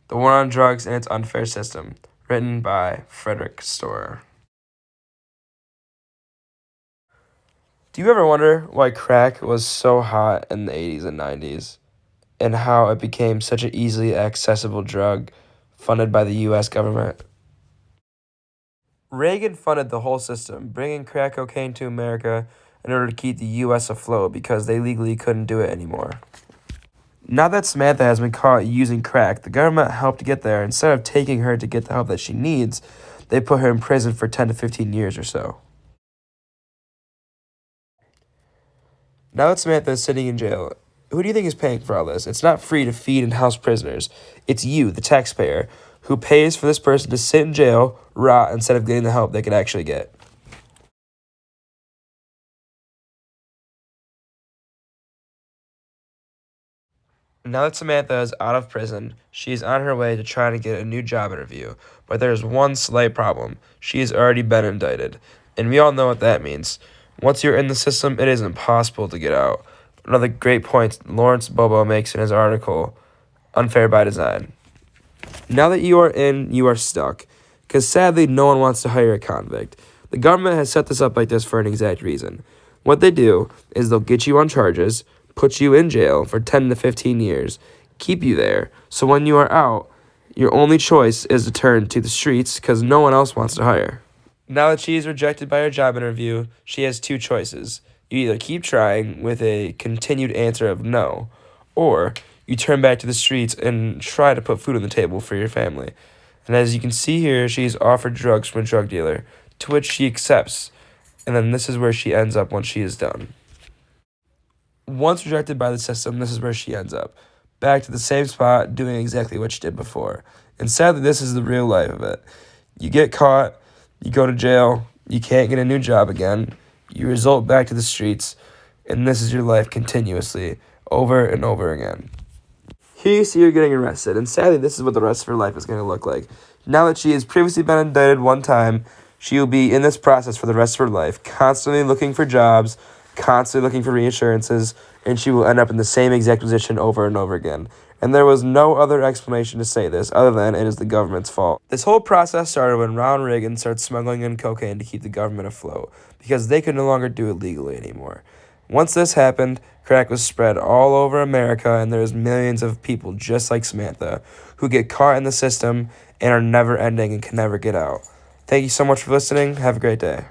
The War on Drugs and Its Unfair System, written by Frederick Storrer. Do you ever wonder why crack was so hot in the 80s and 90s and how it became such an easily accessible drug funded by the US government? Reagan funded the whole system, bringing crack cocaine to America in order to keep the US afloat because they legally couldn't do it anymore. Now that Samantha has been caught using crack, the government helped get there. Instead of taking her to get the help that she needs, they put her in prison for 10 to 15 years or so. Now that Samantha is sitting in jail, who do you think is paying for all this? It's not free to feed and house prisoners. It's you, the taxpayer, who pays for this person to sit in jail, rot, instead of getting the help they could actually get. Now that Samantha is out of prison, she is on her way to trying to get a new job interview. But there's one slight problem. She has already been indicted. And we all know what that means. Once you're in the system, it is impossible to get out. Another great point Lawrence Bobo makes in his article, Unfair by Design. Now that you are in, you are stuck. Because sadly, no one wants to hire a convict. The government has set this up like this for an exact reason. What they do is they'll get you on charges, put you in jail for 10 to 15 years, keep you there, so when you are out, your only choice is to turn to the streets because no one else wants to hire. Now that she is rejected by her job interview, she has two choices. You either keep trying with a continued answer of no, or you turn back to the streets and try to put food on the table for your family. And as you can see here, she is offered drugs from a drug dealer, to which she accepts, and then this is where she ends up once she is done. Once rejected by the system, this is where she ends up. Back to the same spot, doing exactly what she did before. And sadly, this is the real life of it. You get caught, you go to jail, you can't get a new job again, you result back to the streets, and this is your life continuously, over and over again. Here you see her getting arrested, and sadly, this is what the rest of her life is going to look like. Now that she has previously been indicted one time, she will be in this process for the rest of her life, constantly looking for jobs, constantly looking for reassurances, and she will end up in the same exact position over and over again. And there was no other explanation to say this other than it is the government's fault. This whole process started when Ronald Reagan started smuggling in cocaine to keep the government afloat because they could no longer do it legally anymore. Once this happened, crack was spread all over America, and there's millions of people just like Samantha who get caught in the system and are never ending and can never get out. Thank you so much for listening. Have a great day.